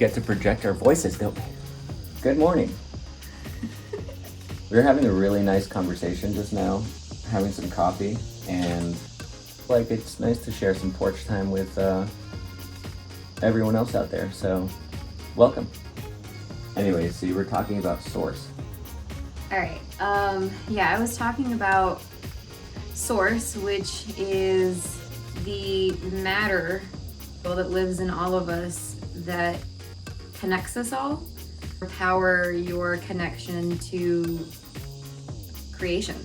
get to project our voices, don't we? Good morning. We were having a really nice conversation just now, having some coffee, and it's nice to share some porch time with everyone else out there, so welcome. Anyway, so you were talking about source. All right. I was talking about source, which is the matter that lives in all of us that connects us all. Power your connection to creation.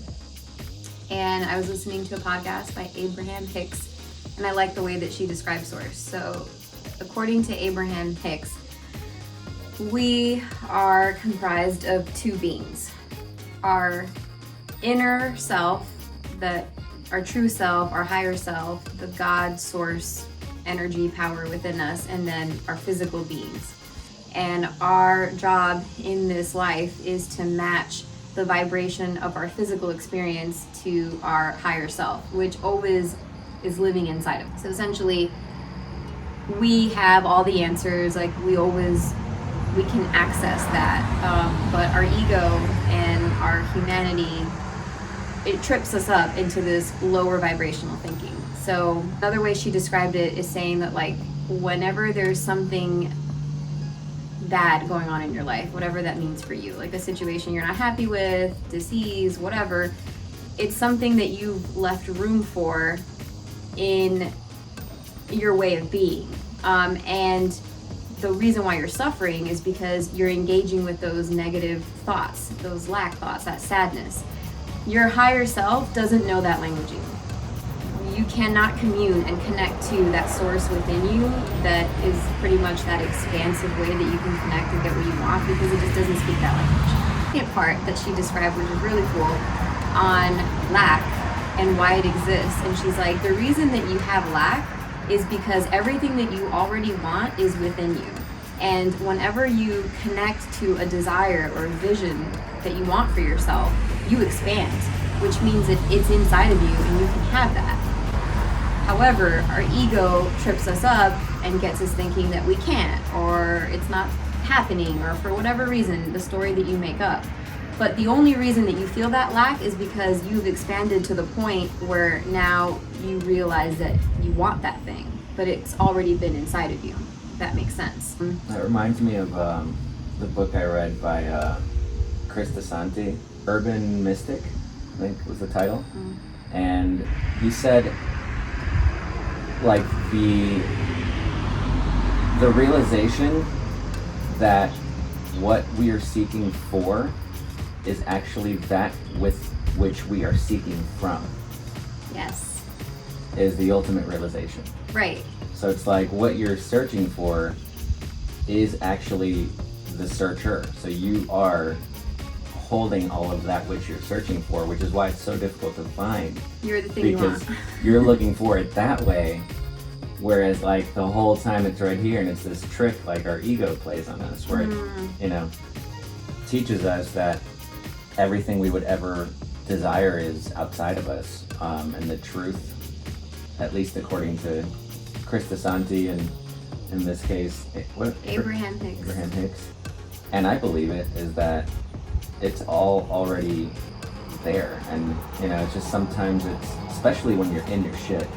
And I was listening to a podcast by Abraham Hicks, and I like the way that she describes source. So according to Abraham Hicks, we are comprised of two beings. Our inner self, our true self, our higher self, the God source energy power within us, and then our physical beings. And our job in this life is to match the vibration of our physical experience to our higher self, which always is living inside of us. So essentially, we have all the answers, we can access that, but our ego and our humanity, it trips us up into this lower vibrational thinking. So another way she described it is saying that whenever there's something bad going on in your life, whatever that means for you, like a situation you're not happy with, disease, whatever, it's something that you've left room for in your way of being. And the reason why you're suffering is because you're engaging with those negative thoughts, those lack thoughts, that sadness. Your higher self doesn't know that language. You cannot commune and connect to that source within you that is pretty much that expansive way that you can connect and get what you want, because it just doesn't speak that language. The second part that she described, which is really cool, on lack and why it exists. And she's like, the reason that you have lack is because everything that you already want is within you. And whenever you connect to a desire or a vision that you want for yourself, you expand, which means that it's inside of you and you can have that. However, our ego trips us up and gets us thinking that we can't, or it's not happening, or for whatever reason, the story that you make up. But the only reason that you feel that lack is because you've expanded to the point where now you realize that you want that thing, but it's already been inside of you. If that makes sense. That reminds me of the book I read by Chris DeSanti, Urban Mystic, I think was the title. And he said, the realization that what we are seeking for is actually that with which we are seeking from. Yes. Is the ultimate realization. Right. So it's what you're searching for is actually the searcher. So you are holding all of that which you're searching for, which is why it's so difficult to find. You're the thing you want. Because you're looking for it that way, whereas the whole time it's right here, and it's this trick our ego plays on us, where it teaches us that everything we would ever desire is outside of us, and the truth, at least according to Chris DeSanti, and in this case, Abraham Hicks. Abraham Hicks, and I believe it, is that it's all already there. And it's just sometimes it's, especially when you're in your shit,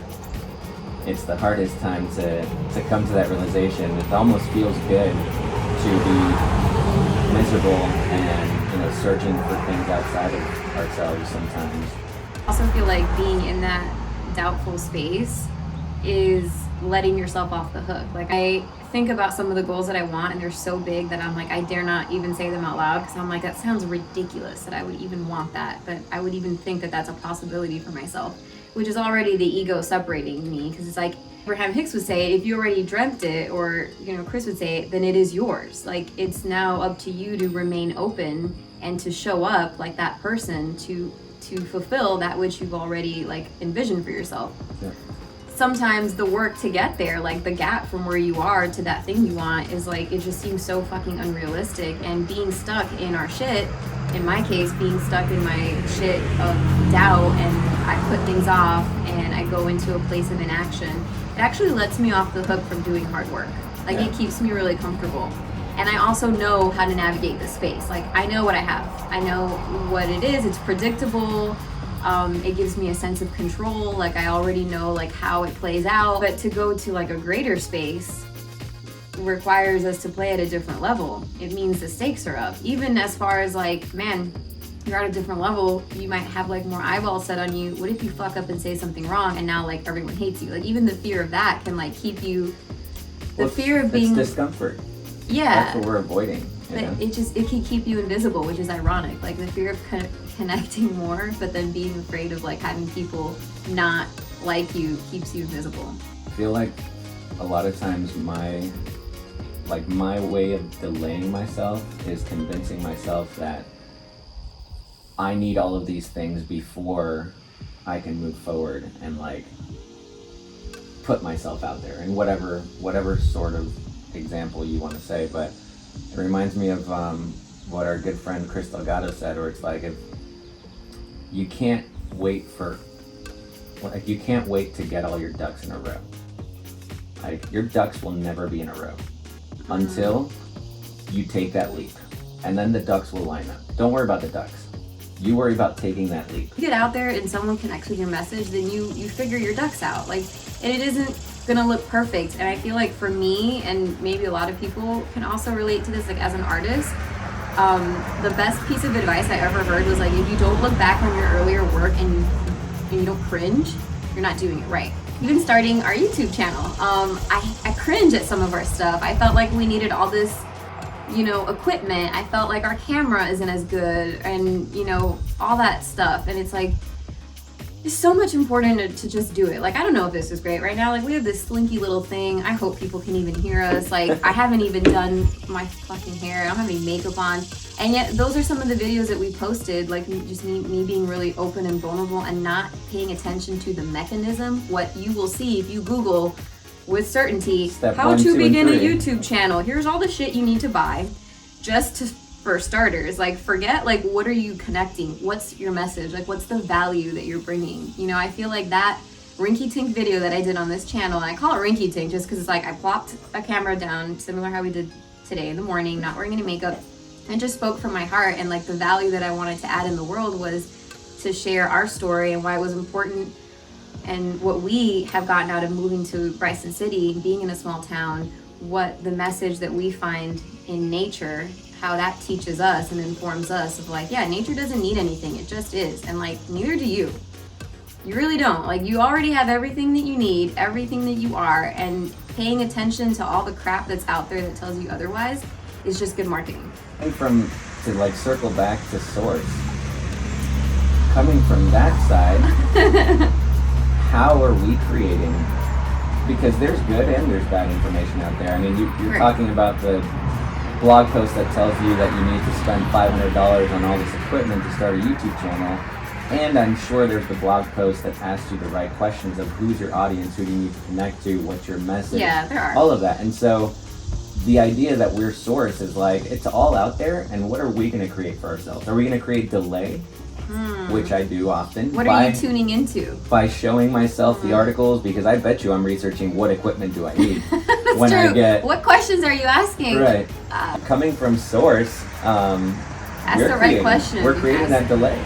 it's the hardest time to come to that realization. It almost feels good to be miserable and searching for things outside of ourselves sometimes. I also feel like being in that doubtful space is letting yourself off the hook. I think about some of the goals that I want, and they're so big that I'm I dare not even say them out loud, because I'm that sounds ridiculous that I would even want that, but I would even think that that's a possibility for myself, which is already the ego separating me, because it's Abraham Hicks would say, if you already dreamt it, or Chris would say it, then it is yours. It's now up to you to remain open and to show up like that person to fulfill that which you've already envisioned for yourself. Yeah. Sometimes the work to get there, the gap from where you are to that thing you want, is it just seems so fucking unrealistic. And being stuck in our shit, in my case, being stuck in my shit of doubt, and I put things off and I go into a place of inaction, it actually lets me off the hook from doing hard work. Like Yeah. it keeps me really comfortable. And I also know how to navigate the space. Like I know what I have. I know what it is. It's predictable. It gives me a sense of control. Like I already know like how it plays out. But to go to like a greater space requires us to play at a different level. It means the stakes are up. Even as far as like, man, you're at a different level, you might have like more eyeballs set on you. What if you fuck up and say something wrong and now like everyone hates you? Like even the fear of that can like keep you, fear of being, it's discomfort. yeah, That's what we're avoiding. but know? it can keep you invisible, which is ironic. Like the fear of connecting more, but then being afraid of like having people not like you keeps you invisible. I feel like a lot of times my way of delaying myself is convincing myself that I need all of these things before I can move forward and like put myself out there in whatever sort of example you want to say. But it reminds me of what our good friend Chris Delgado said, where it's like, if you can't wait to get all your ducks in a row. Like your ducks will never be in a row until you take that leap, and then the ducks will line up. Don't worry about the ducks. You worry about taking that leap. You get out there and someone connects with your message, then you figure your ducks out. Like, and it isn't gonna look perfect. And I feel like for me, and maybe a lot of people can also relate to this, like as an artist, the best piece of advice I ever heard was like, if you don't look back on your earlier work and you don't cringe, you're not doing it right. Even starting our YouTube channel, I cringe at some of our stuff. I felt like we needed all this, equipment. I felt like our camera isn't as good, and all that stuff. And it's like, it's so much important to just do it. Like, I don't know if this is great right now. Like, we have this slinky little thing. I hope people can even hear us. Like, I haven't even done my fucking hair. I don't have any makeup on. And yet, those are some of the videos that we posted. Like, just me being really open and vulnerable and not paying attention to the mechanism. What you will see if you Google with certainty, Step how 1, to 2, and begin a 3. YouTube channel. Here's all the shit you need to buy for starters. Like, forget, like, what are you connecting? What's your message? Like, what's the value that you're bringing? I feel like that rinky-tink video that I did on this channel, and I call it rinky-tink just because it's like I plopped a camera down, similar how we did today in the morning, not wearing any makeup, and just spoke from my heart. And like the value that I wanted to add in the world was to share our story and why it was important and what we have gotten out of moving to Bryson City, being in a small town, what the message that we find in nature, how that teaches us and informs us of like, yeah, nature doesn't need anything, it just is. And like, neither do you. You really don't. Like, you already have everything that you need, everything that you are, and paying attention to all the crap that's out there that tells you otherwise is just good marketing. And to like circle back to source, coming from that side, how are we creating? Because there's good and there's bad information out there. I mean, you're Right. talking about the blog post that tells you that you need to spend $500 on all this equipment to start a YouTube channel. And I'm sure there's the blog post that asks you the right questions of who's your audience, who do you need to connect to, what's your message, Yeah, there are. all of that. And so the idea that we're source is like, it's all out there, and what are we going to create for ourselves? Are we going to create delay, which I do often, What are you tuning into? by showing myself the articles, because I bet you I'm researching what equipment do I need when True. I get What questions are you asking? right. Coming from source, Ask we're the right creating- question. We're creating that delay,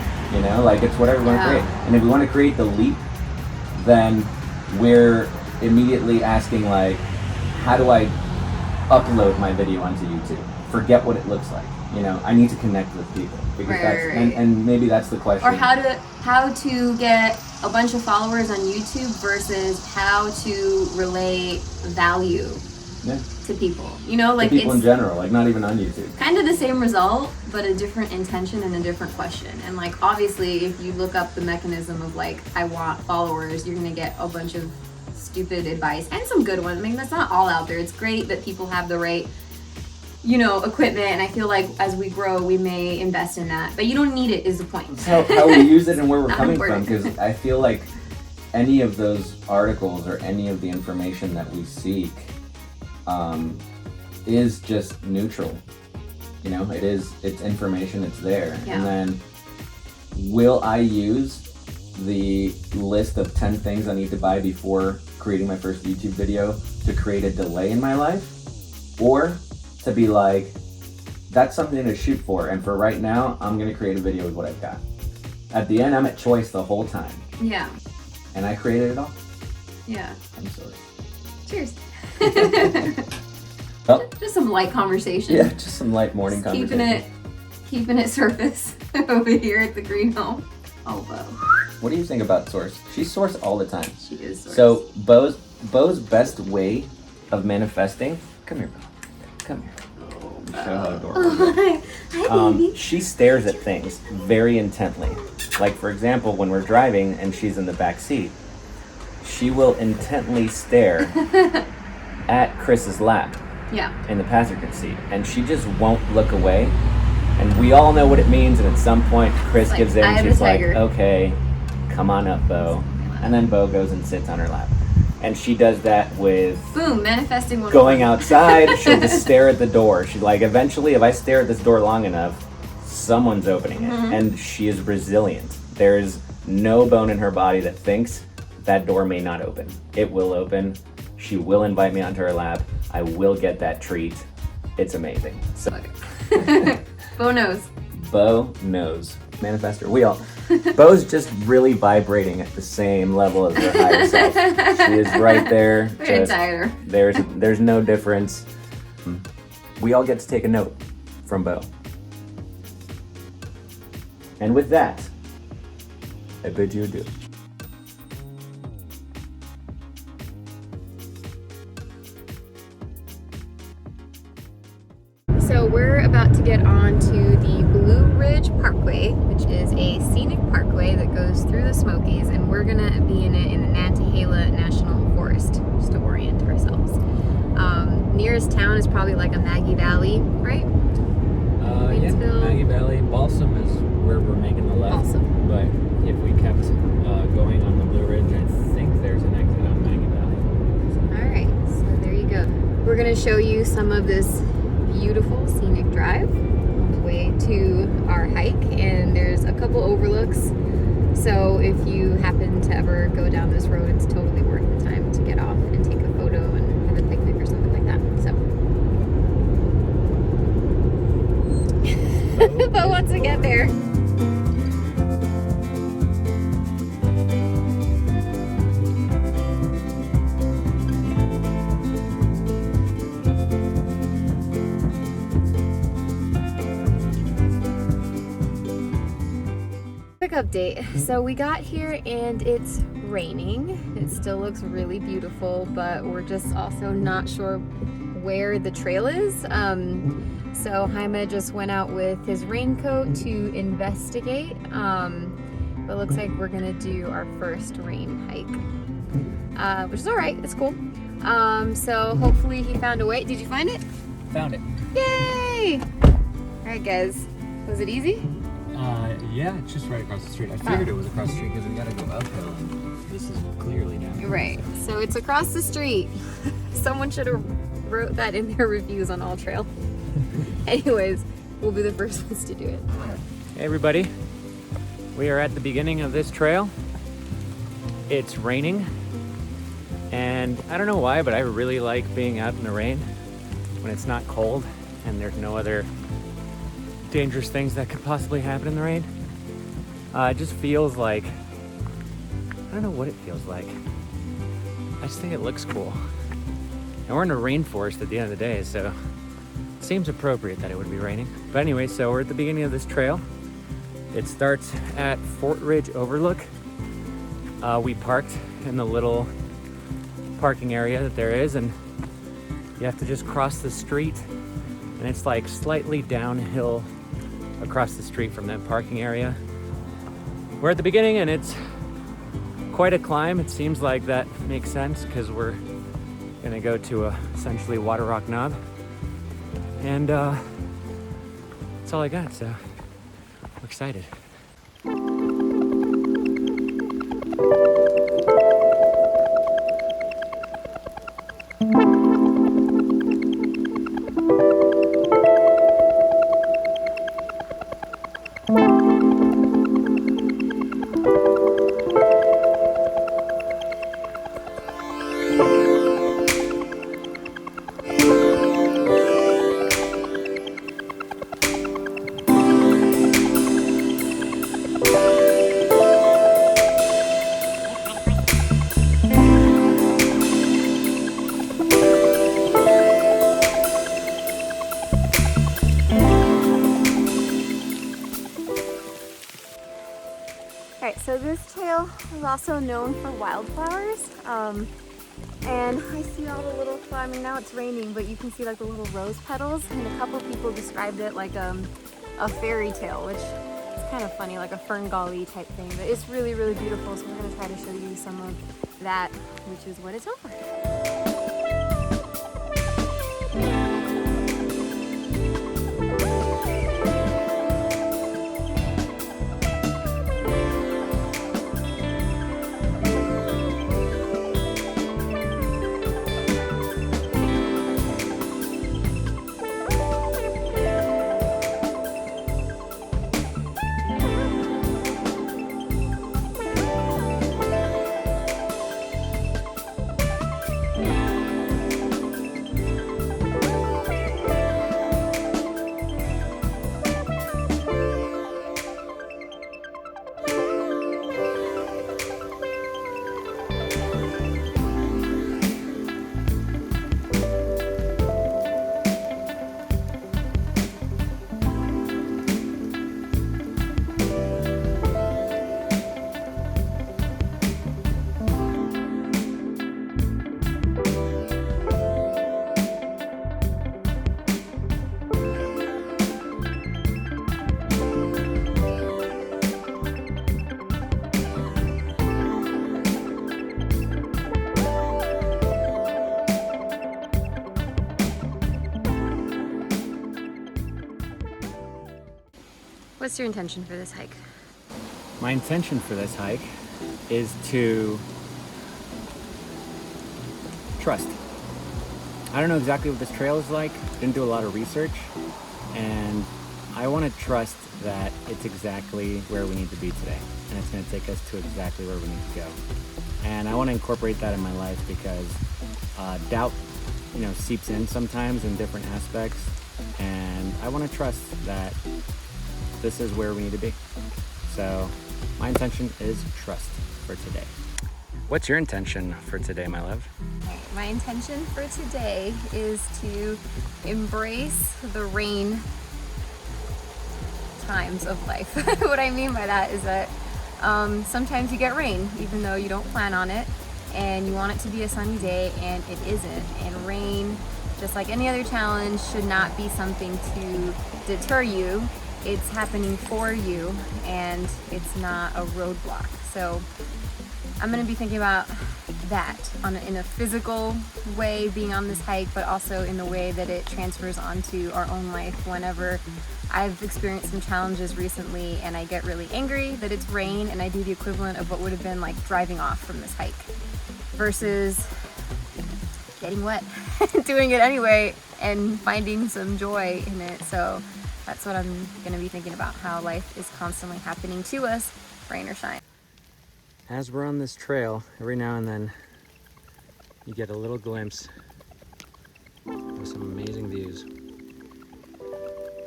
like it's whatever we want to Yeah. create. And if we want to create the leap, then we're immediately asking like, how do I upload my video onto YouTube? Forget what it looks like. I need to connect with people, because Right. and maybe that's the question. Or how to get a bunch of followers on YouTube versus how to relay value Yeah. to people. To Like people in it's general, like not even on YouTube. kind of the same result, but a different intention and a different question. And like, obviously, if you look up the mechanism of like, I want followers, you're gonna get a bunch of stupid advice and some good ones. I mean, that's not all out there. It's great that people have the right equipment, and I feel like as we grow we may invest in that, but you don't need it is the point. It's how we use it and where we're Not coming important. from, because I feel like any of those articles or any of the information that we seek is just neutral. It's information, it's there. Yeah. And then will I use the list of 10 things I need to buy before creating my first YouTube video to create a delay in my life? or to be like, that's something to shoot for, and for right now, I'm gonna create a video with what I've got. At the end, I'm at choice the whole time. Yeah. And I created it all. Yeah. I'm sorry. Cheers. Oh. Just some light conversation. Yeah, just some light morning just conversation. Keeping it surface over here at the green home. Oh, Bo. What do you think about Source? She's Source all the time. She is Source. So Bo's best way of manifesting. Come here, Bo. Come here. Show how adorable. Hi, baby. She stares at things very intently. Like, for example, when we're driving and she's in the back seat, she will intently stare at Chris's lap. Yeah. In the passenger seat, and she just won't look away. And we all know what it means. And at some point, Chris like, gives in. And she's like, "Okay, come on up, Bo." And then Bo goes and sits on her lap. And she does that with boom, manifesting one. Going outside. She'll just stare at the door. She's like, eventually, if I stare at this door long enough, someone's opening it. Mm-hmm. And she is resilient. There's no bone in her body that thinks that door may not open. It will open. She will invite me onto her lap. I will get that treat. It's amazing. So, Bo knows. Bo knows. Manifestor. We all. Bo's just really vibrating at the same level as her higher self. She is right there. We're tired. There's no difference. We all get to take a note from Bo. And with that, I bid you adieu. So we're about to get on to the Blue Ridge Parkway, which is a scenic parkway that goes through the Smokies, and we're gonna be in it in the Nantahala National Forest, just to orient ourselves. Nearest town is probably like a Maggie Valley, right? Yeah, Maggie Valley. Balsam is where we're making the left. Balsam. But if we kept going on the Blue Ridge, I think there's an exit on Maggie Valley. All right, so there you go. We're gonna show you some of this beautiful scenic drive on the way to our hike, and there's a couple overlooks, so if you happen to ever go down this road, it's totally worth the time to get off and take a photo and have a picnic or something like that. So but once we get there, quick update. So we got here and it's raining. It still looks really beautiful, but we're just also not sure where the trail is. So Jaime just went out with his raincoat to investigate. But it looks like we're gonna do our first rain hike, which is all right. It's cool. So hopefully he found a way. Did you find it? Found it. Yay! All right, guys. Was it easy? Yeah, it's just right across the street. I figured it was across the street because we gotta go uphill. This is clearly down. Right. So it's across the street. Someone should have wrote that in their reviews on All Trail. Anyways, we'll be the first ones to do it. Hey everybody, we are at the beginning of this trail. It's raining, and I don't know why, but I really like being out in the rain when it's not cold and there's no other dangerous things that could possibly happen in the rain. It just feels like, I don't know what it feels like. I just think it looks cool. And we're in a rainforest at the end of the day, so it seems appropriate that it would be raining. But anyway, so we're at the beginning of this trail. It starts at Fort Ridge Overlook. We parked in the little parking area that there is, and you have to just cross the street, and it's like slightly downhill across the street from that parking area. We're at the beginning, and it's quite a climb. It seems like that makes sense because we're gonna go to essentially Water Rock Knob, and that's all I got, so I'm excited. Alright, so this trail is also known for wildflowers. And I see all the little flowers. I mean, now it's raining, but you can see like the little rose petals. And a couple people described it like a fairy tale, which is kind of funny, like a Ferngully type thing. But it's really, really beautiful. So we're going to try to show you some of that, which is what it's over. What's your intention for this hike? My intention for this hike is to trust. I don't know exactly what this trail is like, didn't do a lot of research, and I want to trust that it's exactly where we need to be today, and it's going to take us to exactly where we need to go. And I want to incorporate that in my life because doubt, seeps in sometimes in different aspects, and I want to trust that this is where we need to be. So my intention is trust for today. What's your intention for today, my love? My intention for today is to embrace the rain times of life. What I mean by that is that sometimes you get rain even though you don't plan on it, and you want it to be a sunny day and it isn't. And rain, just like any other challenge, should not be something to deter you. It's happening for you and it's not a roadblock. So I'm gonna be thinking about that in a physical way, being on this hike, but also in the way that it transfers onto our own life. Whenever I've experienced some challenges recently and I get really angry that it's rain, and I do the equivalent of what would have been like driving off from this hike versus getting wet, doing it anyway and finding some joy in it. So that's what I'm gonna be thinking about, how life is constantly happening to us, rain or shine. As we're on this trail, every now and then you get a little glimpse of some amazing views.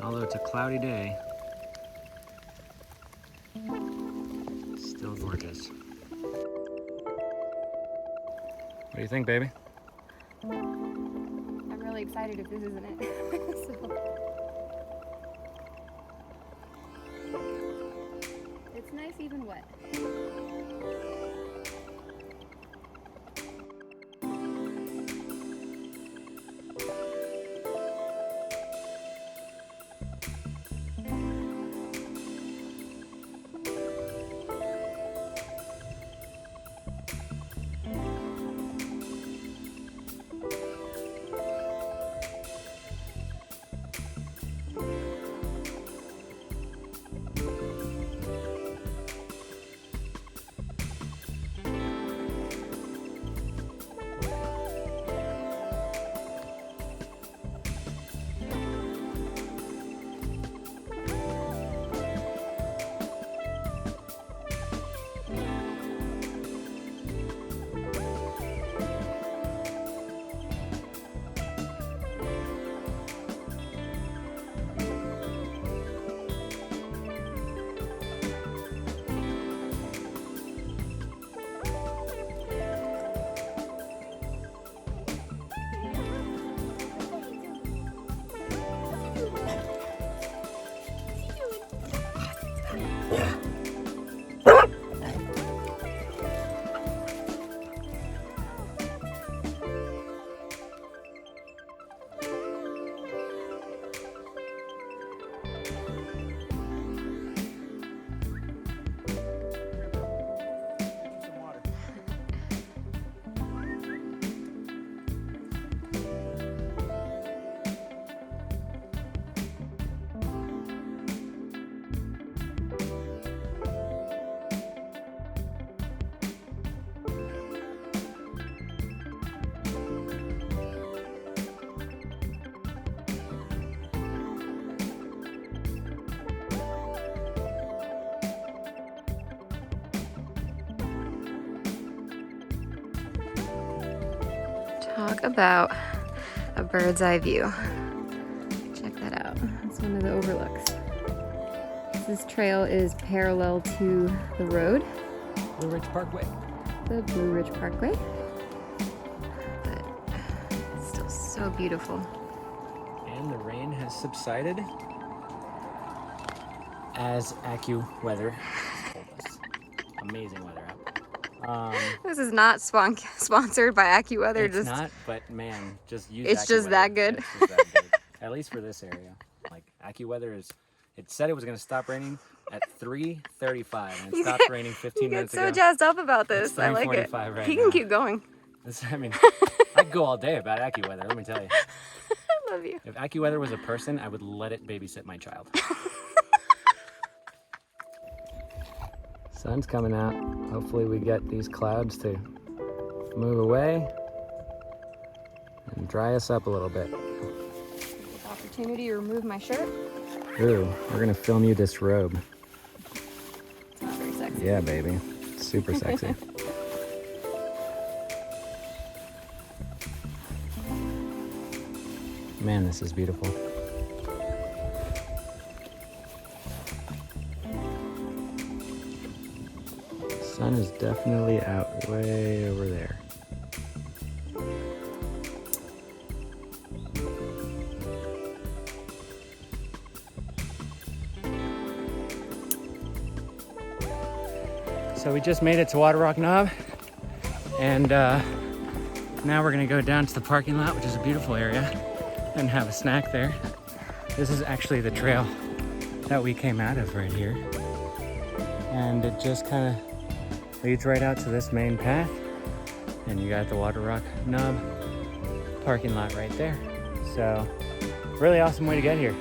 Although it's a cloudy day, it's still gorgeous. What do you think, baby? I'm really excited if this isn't it. It's nice even wet. Talk about a bird's eye view. Check that out. It's one of the overlooks. This trail is parallel to the road. Blue Ridge Parkway. The Blue Ridge Parkway. But it's still so beautiful. And the rain has subsided, as AccuWeather told us. Amazing weather out. This is not sponsored by AccuWeather. It's not, but man, just use It's just AccuWeather. that good. It's just that good. At least for this area. Like AccuWeather is, it said it was going to stop raining at 3:35, and it stopped raining 15 minutes ago. You get so jazzed up about this. It's I like it. 3:45 right He now. can keep going. I mean, I'd go all day about AccuWeather, let me tell you. I love you. If AccuWeather was a person, I would let it babysit my child. Sun's coming out. Hopefully we get these clouds to move away and dry us up a little bit. Opportunity to remove my shirt. Ooh, we're gonna film you disrobe. It's not very sexy. Yeah, baby. Super sexy. Man, this is beautiful. Sun is definitely out way over there. So we just made it to Water Rock Knob, and now we're gonna go down to the parking lot, which is a beautiful area, and have a snack there. This is actually the trail that we came out of right here, and it just kind of leads right out to this main path, and you got the Water Rock Knob parking lot right there. So really awesome way to get here.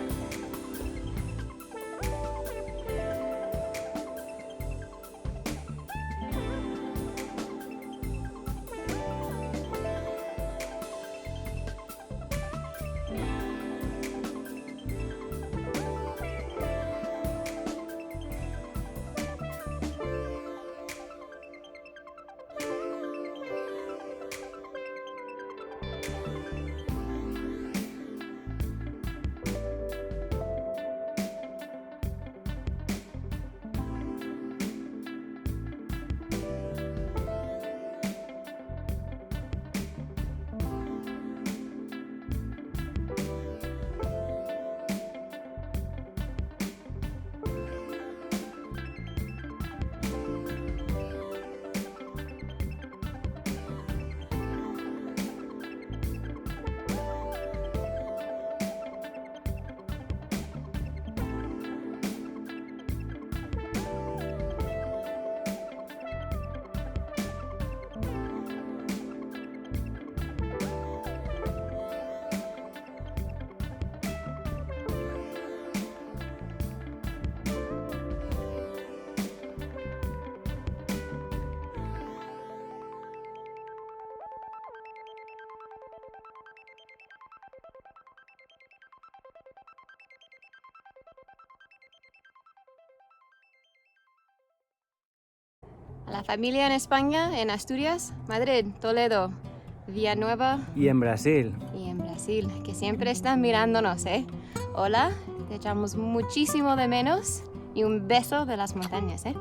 A la familia en España, en Asturias, Madrid, Toledo, Villanueva Y en Brasil. y en Brasil, que siempre están mirándonos, ¿eh? Hola, te echamos muchísimo de menos y un beso de las montañas, ¿eh?